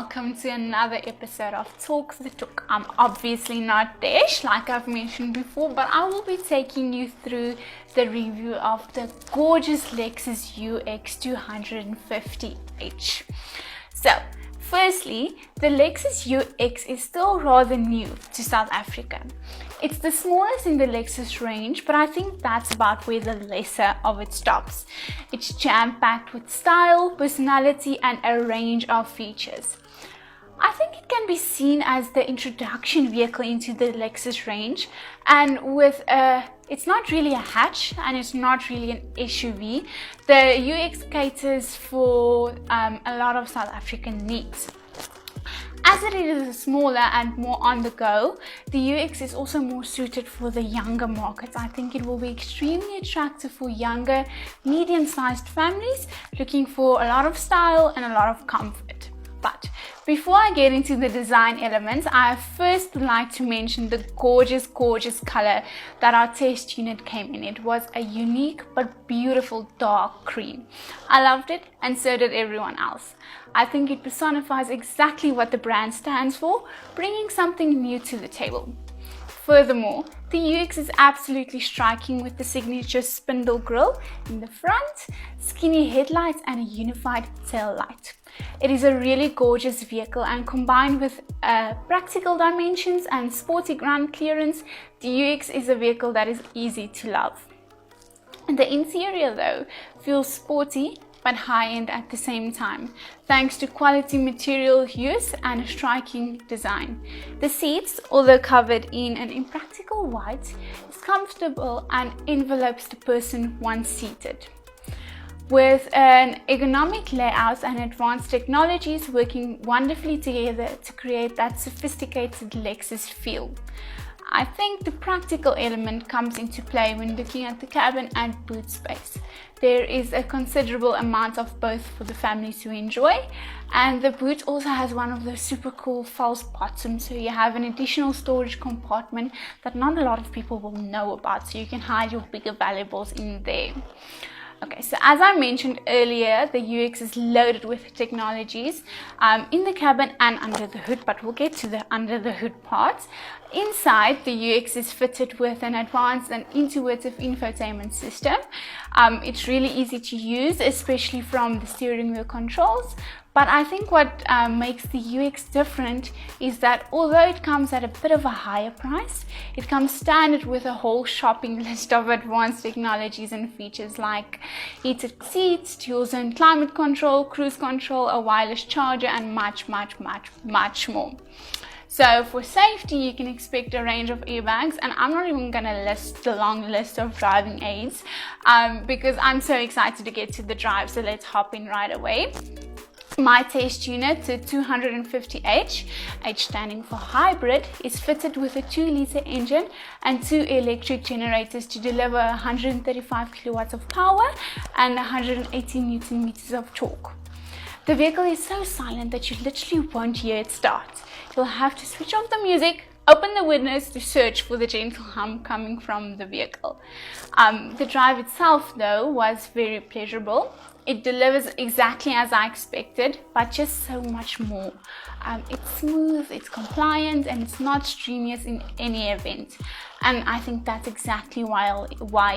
welcome to another episode of Talk the Talk. I'm obviously not Desh, like I've mentioned before, but I will be taking you through the review of the gorgeous Lexus UX 250h. So, firstly, the Lexus UX is still rather new to South Africa. It's the smallest in the Lexus range, but I think that's about where the lesser of it stops. It's jam-packed with style, personality, and a range of features. I think it can be seen as the introduction vehicle into the Lexus range, and it's not really a hatch and it's not really an SUV. The UX caters for a lot of South African needs. As it is smaller and more on the go, the UX is also more suited for the younger markets. I think it will be extremely attractive for younger, medium-sized families looking for a lot of style and a lot of comfort. But before I get into the design elements, I first would like to mention the gorgeous color that our test unit came in. It was a unique but beautiful dark cream. I loved it, and so did everyone else. I think it personifies exactly what the brand stands for, bringing something new to the table. Furthermore, the UX is absolutely striking with the signature spindle grille in the front, skinny headlights, and a unified tail light. It is a really gorgeous vehicle, and combined with practical dimensions and sporty ground clearance, the UX is a vehicle that is easy to love. The interior, though, feels sporty but high-end at the same time, thanks to quality material use and a striking design. The seats, although covered in an impractical white, is comfortable and envelopes the person once seated. With an ergonomic layout and advanced technologies working wonderfully together to create that sophisticated Lexus feel. I think the practical element comes into play when looking at the cabin and boot space. There is a considerable amount of both for the family to enjoy, and the boot also has one of those super cool false bottoms, so you have an additional storage compartment that not a lot of people will know about, so you can hide your bigger valuables in there. Okay, so as I mentioned earlier, the UX is loaded with technologies in the cabin and under the hood, but we'll get to the under the hood part. Inside, the UX is fitted with an advanced and intuitive infotainment system. It's really easy to use, especially from the steering wheel controls. But I think what makes the UX different is that although it comes at a bit of a higher price, it comes standard with a whole shopping list of advanced technologies and features like heated seats, dual zone climate control, cruise control, a wireless charger, and much more. So for safety, you can expect a range of airbags, and I'm not even going to list the long list of driving aids because I'm so excited to get to the drive, so let's hop in right away. My test unit, the 250h, H standing for hybrid, is fitted with a 2-litre engine and 2 electric generators to deliver 135 kilowatts of power and 180 newton meters of torque. The vehicle is so silent that you literally won't hear it start. You'll have to switch off the music, open the windows to search for the gentle hum coming from the vehicle. The drive itself, though, was very pleasurable. It delivers exactly as I expected, but just so much more. It's smooth, it's compliant, and it's not strenuous in any event. And I think that's exactly why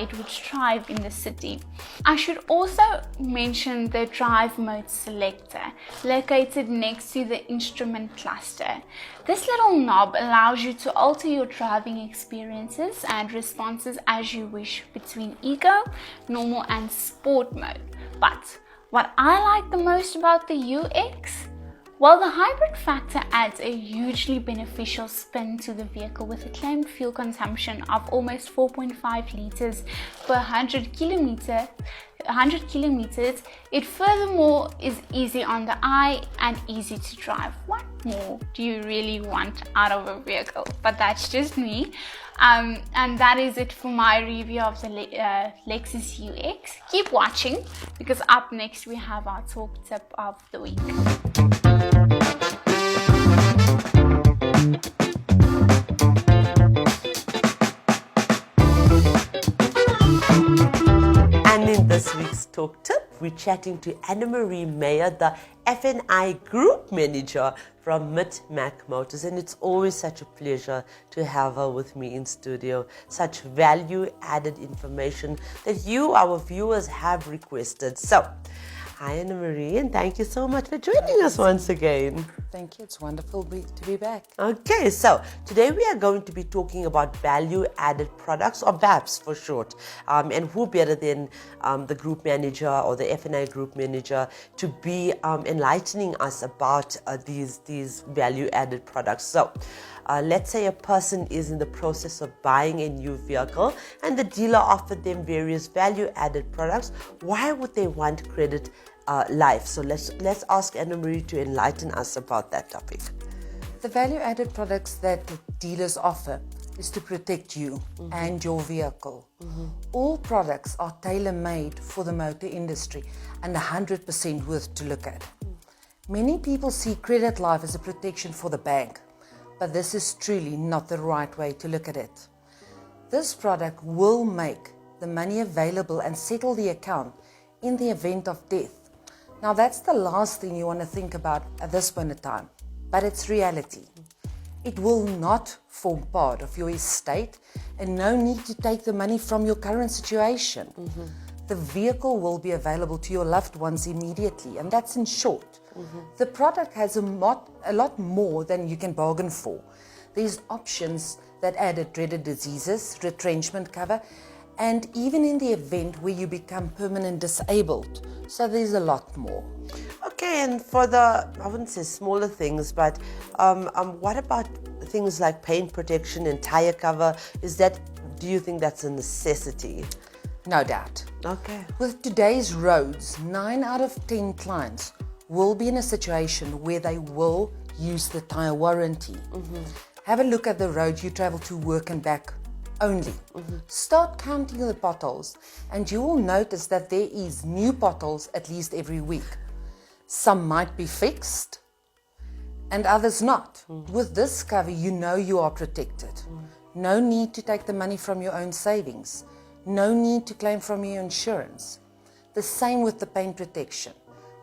it would thrive in the city. I should also mention the drive mode selector, located next to the instrument cluster. This little knob allows you to alter your driving experiences and responses as you wish between eco, normal, and sport mode. But what I like the most about the UX? Well, the hybrid factor adds a hugely beneficial spin to the vehicle with a claimed fuel consumption of almost 4.5 liters per 100 kilometers. It furthermore is easy on the eye and easy to drive. What more do you really want out of a vehicle? But that's just me. And that is it for my review of the Lexus UX. Keep watching, because up next we have our talk tip of the week. And in this week's talk tip, we we're chatting to Anna-Marie Meyer, the F&I Group Manager from Mit-Mak Motors, and it's always such a pleasure to have her with me in studio. Such value-added information that you, our viewers, have requested. So, hi Anna-Marie, and thank you so much for joining us once again. Thank you. It's wonderful to be back. Okay, so today we are going to be talking about value-added products, or VAPs for short. And who better than the group manager or the F&I group manager to be enlightening us about these value-added products. So let's say a person is in the process of buying a new vehicle and the dealer offered them various value-added products. Why would they want credit life? So let's ask Anna-Marie to enlighten us about that topic. The value-added products that dealers offer is to protect you and your vehicle. All products are tailor-made for the motor industry and 100% worth to look at. Many people see credit life as a protection for the bank, but this is truly not the right way to look at it. This product will make the money available and settle the account in the event of death. Now that's the last thing you want to think about at this point in time, but it's reality. It will not form part of your estate and no need to take the money from your current situation. The vehicle will be available to your loved ones immediately, and that's in short. The product has a lot more than you can bargain for. There's options that add dreaded diseases, retrenchment cover, and even in the event where you become permanent disabled. So there's a lot more. Okay, and for the, I wouldn't say smaller things, but what about things like paint protection and tire cover? Do you think that's a necessity? No doubt. Okay. With today's roads, 9 out of 10 clients will be in a situation where they will use the tire warranty. Have a look at the road you travel to work and back only. Start counting the potholes and you will notice that there is new potholes at least every week. Some might be fixed and others not. With this cover, you know you are protected. No need to take the money from your own savings. No need to claim from your insurance. The same with the paint protection.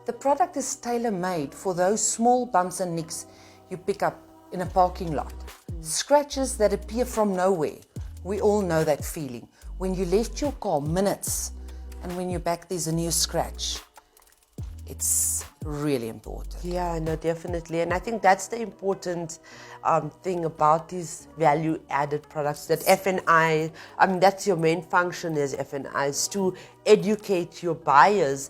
The product is tailor-made for those small bumps and nicks you pick up in a parking lot. Scratches that appear from nowhere. We all know that feeling. When you left your car minutes and when you're back there's a new scratch. It's really important. Yeah, no, definitely. And I think that's the important thing about these value-added products, that F&I, that's your main function as F&I, is to educate your buyers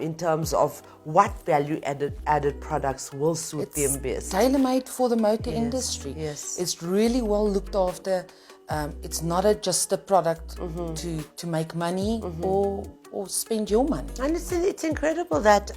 in terms of what value-added products will suit them best. It's tailor-made for the motor industry. Yes. It's really well looked after. It's not just a product to make money or spend your money. And it's incredible that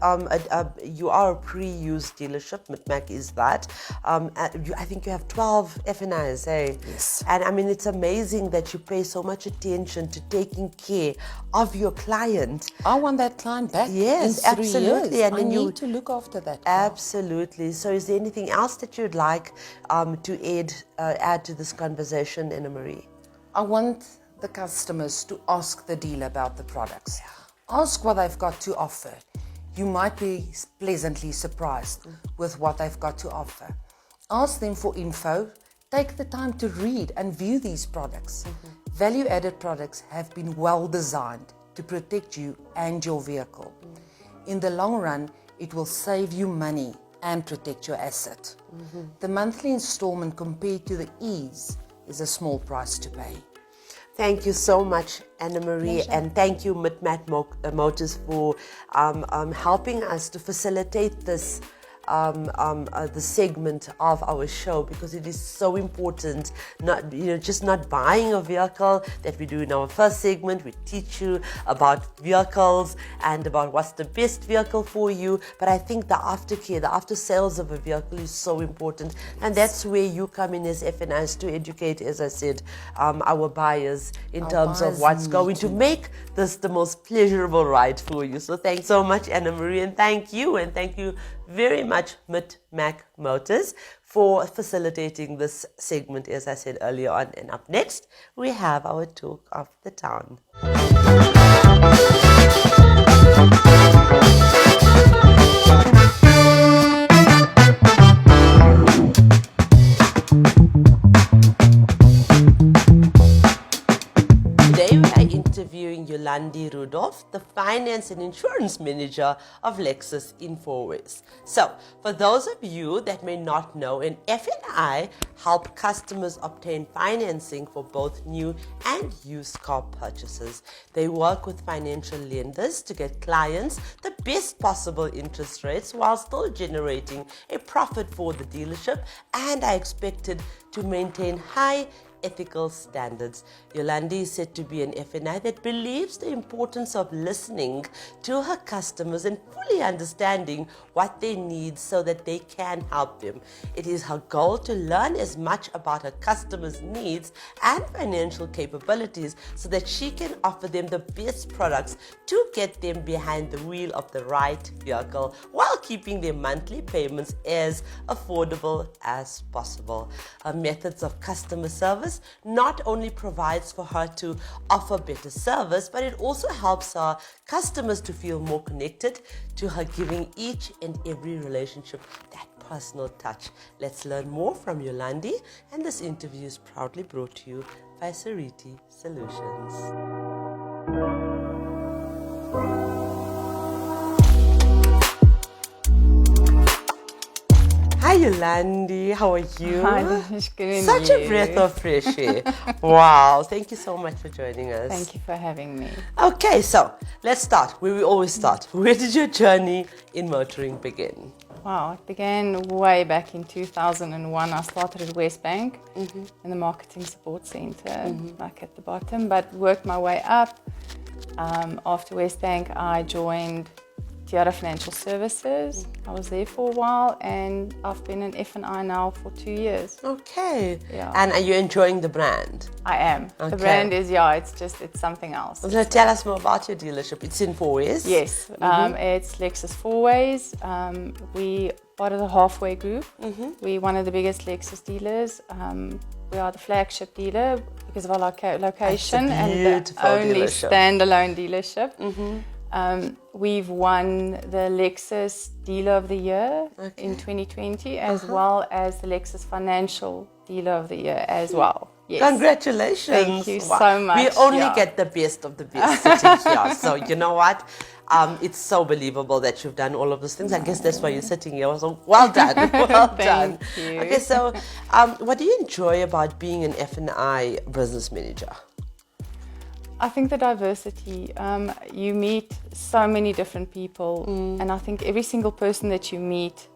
you are a pre-used dealership. Mit-Mak is that. I think you have 12 F&Is, eh? Yes. And I mean, it's amazing that you pay so much attention to taking care of your client. I want that client back Yes, in 3 absolutely. years. And I need to look after that client. Absolutely. So is there anything else that you'd like to add to this conversation, Anna-Marie? I want the customers to ask the dealer about the products. Ask what they've got to offer. You might be pleasantly surprised with what they've got to offer. Ask them for info. Take the time to read and view these products. Value-added products have been well designed to protect you and your vehicle. In the long run, it will save you money and protect your asset. The monthly installment compared to the ease is a small price to pay. Thank you so much, Anna-Marie, and thank you, Mit-Mak Motors, for helping us to facilitate this the segment of our show, because it is so important. Just not buying a vehicle that we do in our first segment. We teach you about vehicles and about what's the best vehicle for you. But I think the aftercare, the after sales of a vehicle is so important, and that's where you come in as F&Is to educate, as I said, our buyers in terms of what's going to make this the most pleasurable ride for you. So thanks so much, Anna-Marie, and thank you very much, Mit-Mak Motors, for facilitating this segment, as I said earlier on. And up next, we have our talk of the town. Yolandie Rudolph, the Finance and Insurance Manager of Lexus in Fourways. So, for those of you that may not know, an F&I help customers obtain financing for both new and used car purchases. They work with financial lenders to get clients the best possible interest rates while still generating a profit for the dealership, and are expected to maintain high ethical standards. Yolandie is said to be an F&I that believes the importance of listening to her customers and fully understanding what they need so that they can help them. It is her goal to learn as much about her customers' needs and financial capabilities so that she can offer them the best products to get them behind the wheel of the right vehicle while keeping their monthly payments as affordable as possible. Her methods of customer service not only provides for her to offer better service, but it also helps her customers to feel more connected to her, giving each and every relationship that personal touch. Let's learn more from Yolandie, and this interview is proudly brought to you by Sariti Solutions. Hi Yolandie, how are you? Hi, this is good. Such a breath of fresh air. Wow, thank you so much for joining us. Thank you for having me. Okay, so let's start where we always start. Where did your journey in motoring begin? Wow, it began way back in 2001. I started at Westbank in the marketing support center, like at the bottom, but worked my way up. After Westbank, I joined Tiara Financial Services. I was there for a while, and I've been an F&I now for 2 years. Okay. Yeah. And are you enjoying the brand? I am. Okay. The brand is, it's something else. So tell us more about your dealership. It's in Fourways? Yes, it's Lexus Fourways. We part of the Halfway Group. We're one of the biggest Lexus dealers. We are the flagship dealer because of our location and the only standalone dealership. We've won the Lexus Dealer of the Year in 2020, as well as the Lexus Financial Dealer of the Year as well. Yes. Congratulations. Thank you so much. We only get the best of the best sitting here. So you know what? It's so believable that you've done all of those things. I guess that's why you're sitting here. So well done. Well done. Thank you. Okay, so what do you enjoy about being an F&I business manager? I think the diversity, you meet so many different people, and I think every single person that you meet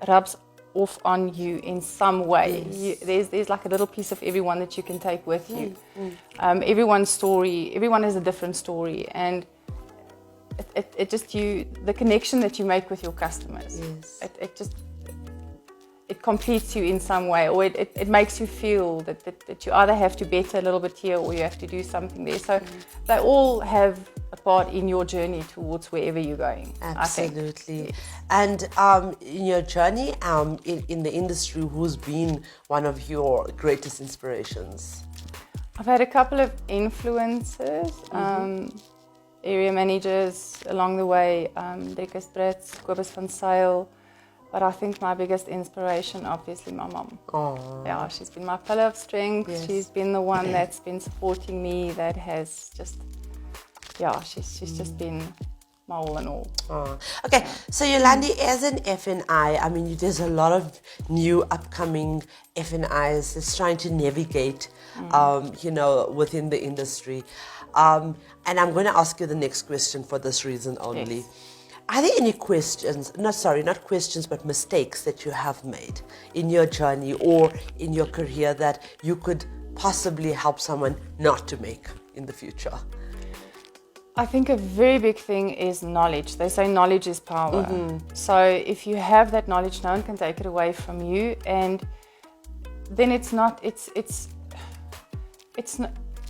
rubs off on you in some way. Yes. There's like a little piece of everyone that you can take with you. Everyone's story, everyone has a different story, and it just the connection that you make with your customers. Yes. It completes you in some way, or it makes you feel that you either have to better a little bit here or you have to do something there. So they all have a part in your journey towards wherever you're going. Absolutely. I think. And in your journey in the industry, who's been one of your greatest inspirations? I've had a couple of influencers, area managers along the way, Dekus Brits, Kobus van Sail. But I think my biggest inspiration, obviously, my mom. Oh. Yeah, she's been my pillar of strength. Yes. She's been the one that's been supporting me, that has just, she's just been my all in all. Oh. Okay, so Yolandie, as an F&I, I mean, there's a lot of new upcoming F&Is that's trying to navigate, within the industry. And I'm going to ask you the next question for this reason only. Yes. Are there any not questions, but mistakes that you have made in your journey or in your career that you could possibly help someone not to make in the future? I think a very big thing is knowledge. They say knowledge is power. So if you have that knowledge, no one can take it away from you, and then it's not.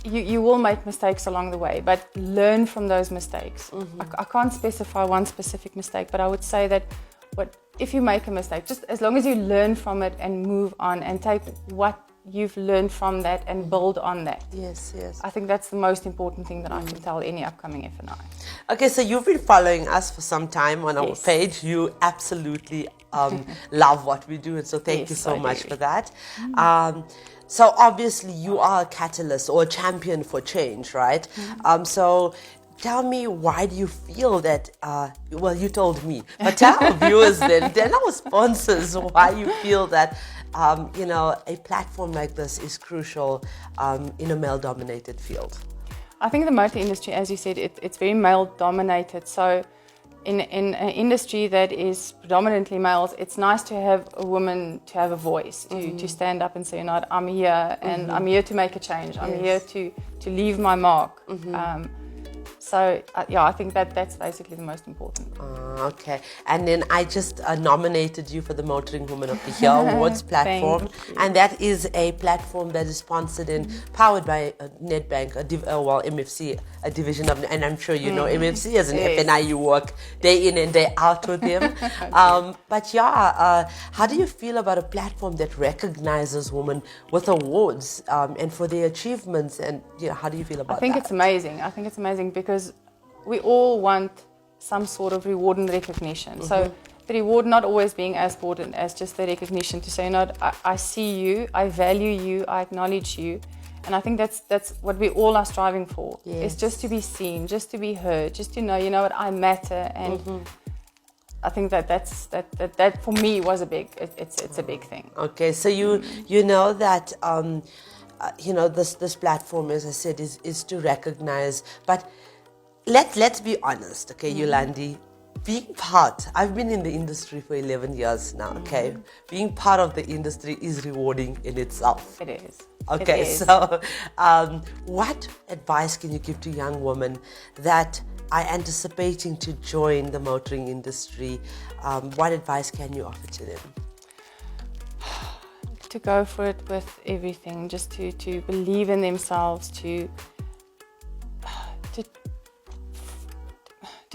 You will make mistakes along the way, but learn from those mistakes. I can't specify one specific mistake, but I would say that if you make a mistake, just as long as you learn from it and move on and take what you've learned from that and build on that. Yes. I think that's the most important thing that I can tell any upcoming F&I. Okay, so you've been following us for some time on our page. You absolutely love what we do, and so thank Yes, you so I much do. for that. So obviously you are a catalyst or a champion for change, right? So tell me, why do you feel that, well, you told me, but tell our viewers then, tell our sponsors why you feel that, you know, a platform like this is crucial in a male-dominated field. I think the motor industry, as you said, it's very male-dominated. So in an industry that is predominantly males, it's nice to have a woman to have a voice, to stand up and say, you know what, I'm here and I'm here to make a change. I'm here to leave my mark. So yeah, I think that's basically the most important. Okay, and then I just nominated you for the Motoring Woman of the Year Awards platform, and that is a platform that is sponsored and powered by Nedbank, MFC, a division of, and I'm sure you know MFC as an FNI, you work day in and day out with them. But yeah, how do you feel about a platform that recognizes women with awards and for their achievements, and you know, how do you feel about that? I think it's amazing. I think it's amazing because we all want some sort of reward and recognition. So the reward not always being as important as just the recognition to say, no, I see you, I value you, I acknowledge you. And I think that's what we all are striving for. Yes. It's just to be seen, just to be heard, just to know, you know what, I matter. And I think that for me was it's a big thing. Okay, so you know that you know this platform, as I said, is to recognize, but let's be honest, okay, Yolandie, being part, I've been in the industry for 11 years now, okay, being part of the industry is rewarding in itself. It is. Okay, It is. so what advice can you give to young women that are anticipating to join the motoring industry? What advice can you offer to them? To go for it with everything, just to believe in themselves, to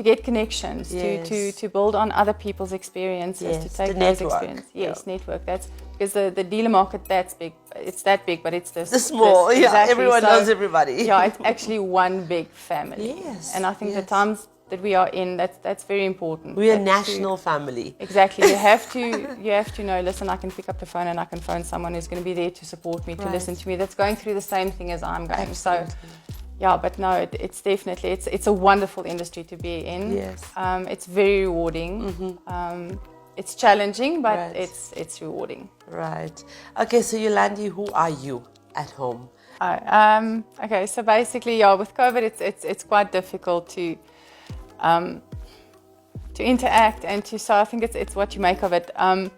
get connections, Yes. to build on other people's experiences, Yes, to take the those network. experiences. Yes, network. That's because the dealer market, that's big. It's that big, but it's this. The small, this, yeah, exactly. everyone knows everybody. Yeah, it's actually one big family. Yes, And I think the yes. times that we are in, that's very important. We're a That national family. Exactly. You have to know, listen, I can pick up the phone and I can phone someone who's going to be there to support me, to Right. listen to me, that's going through the same thing as I'm going. So, yeah, but no, it's definitely, it's a wonderful industry to be in. Yes. It's very rewarding. It's challenging, but Right. it's rewarding. Right. Okay, so Yolandie, who are you at home? Okay, so basically, yeah, with COVID, it's quite difficult to interact and to. So I think it's what you make of it. I'm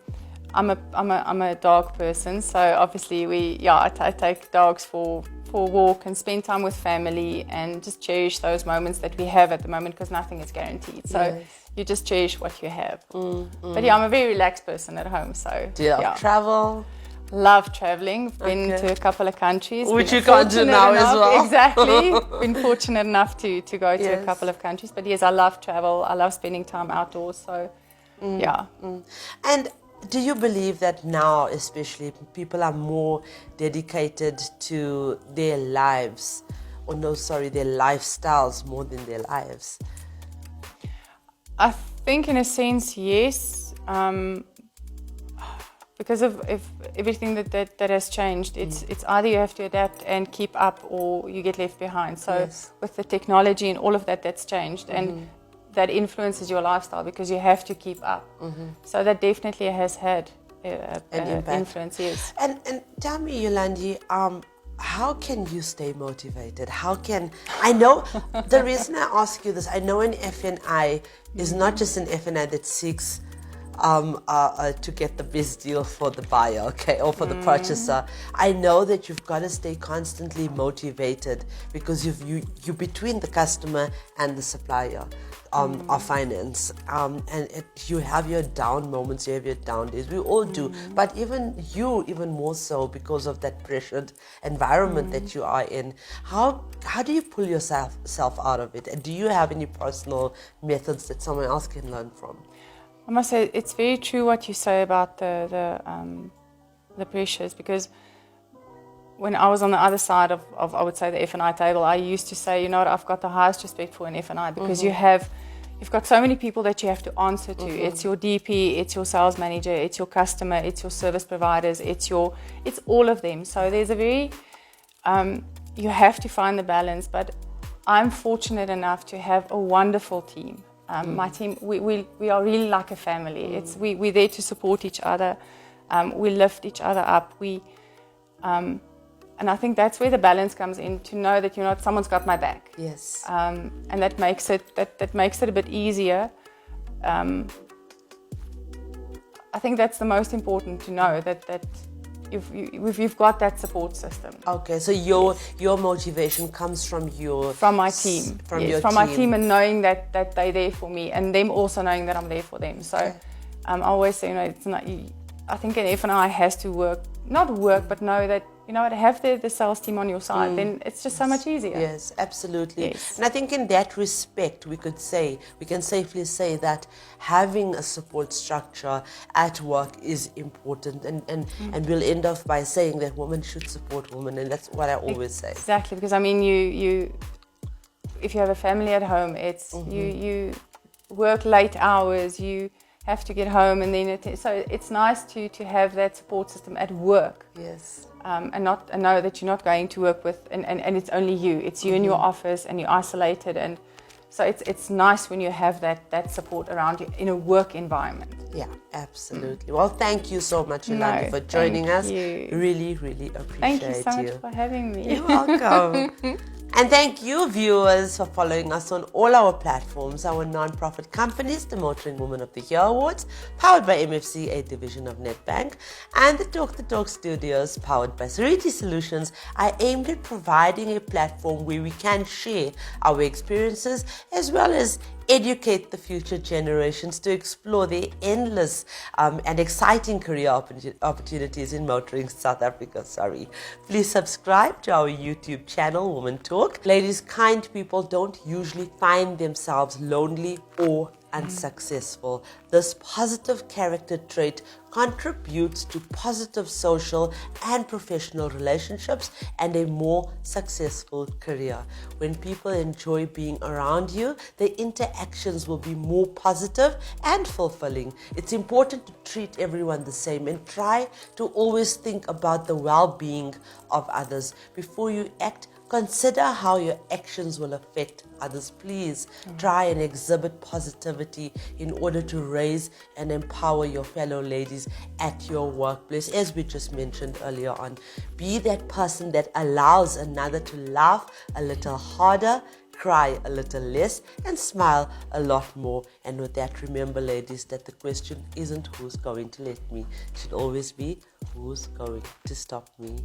a dog person, so obviously I take dogs for a walk and spend time with family and just cherish those moments that we have at the moment, because nothing is guaranteed. So Yes. you just cherish what you have. But yeah, I'm a very relaxed person at home, so Do you yeah. travel? Love traveling. Been Okay. to a couple of countries. Which Been you can't do fortunate now as enough- well. Exactly. Been fortunate enough to go to a Yes. couple of countries. But yes, I love travel. I love spending time outdoors. So yeah. And do you believe that now, especially, people are more dedicated to their lives, or their lifestyles more than their lives? I think in a sense, yes. Because of everything that has changed, it's either you have to adapt and keep up, or you get left behind. So Yes. with the technology and all of that's changed, and that influences your lifestyle because you have to keep up. So that definitely has had An impact. influence. Yes. And tell me, Yolandie, how can you stay motivated? I know the reason I ask you this, I know an FNI is not just an FNI that seeks to get the best deal for the buyer, okay, or for the purchaser. I know that you've got to stay constantly motivated because you're between the customer and the supplier of finance, and you have your down moments, you have your down days. We all do, but even more so because of that pressured environment that you are in. How do you pull yourself out of it? And do you have any personal methods that someone else can learn from? I must say it's very true what you say about the pressures, because when I was on the other side of I would say the F&I table, I used to say, you know what, I've got the highest respect for an F&I because you have you've got so many people that you have to answer to. It's your DP, it's your sales manager, it's your customer, it's your service providers, it's all of them. So there's a very, you have to find the balance, but I'm fortunate enough to have a wonderful team. My team, we are really like a family. We're there to support each other. We lift each other up. And I think that's where the balance comes in, to know that someone's got my back. Yes. And that makes it a bit easier. I think that's the most important, to know that you've got that support system. Okay, so your motivation comes from my team. From my team, and knowing that they're there for me, and them also knowing that I'm there for them. So I always say, it's not. I think an F&I has to but know that, to have the sales team on your side, then it's just so much easier. Yes, absolutely. Yes. And I think in that respect, we can safely say that having a support structure at work is important, and we'll end off by saying that women should support women, and that's what I always say. Exactly, because I mean, you if you have a family at home, it's you work late hours, you have to get home, and then so it's nice to have that support system at work. Yes. And know that you're not going to work with, and it's only you. It's you in your office, and you're isolated, and so it's nice when you have that support around you in a work environment. Yeah, absolutely. Well, thank you so much, Yolandie, for joining us. You. Really, really appreciate Thank you so much for having me. You're welcome. And thank you, viewers, for following us on all our platforms. Our non-profit companies, the Motoring Woman of the Year Awards, powered by MFC, a division of Nedbank, and the Talk the Talk Studios, powered by Sariti Solutions, are aimed at providing a platform where we can share our experiences, as well as educate the future generations to explore the endless and exciting career opportunities in motoring South Africa. Please subscribe to our YouTube channel, Woman Talk. Ladies, kind people don't usually find themselves lonely or unsuccessful. This positive character trait contributes to positive social and professional relationships and a more successful career. When people enjoy being around you, the interactions will be more positive and fulfilling. It's important to treat everyone the same and try to always think about the well-being of others. Before you act, consider how your actions will affect others. Please try and exhibit positivity in order to raise and empower your fellow ladies at your workplace. As we just mentioned earlier on, be that person that allows another to laugh a little harder, cry a little less, and smile a lot more. And with that, remember, ladies, that the question isn't who's going to let me. It should always be who's going to stop me.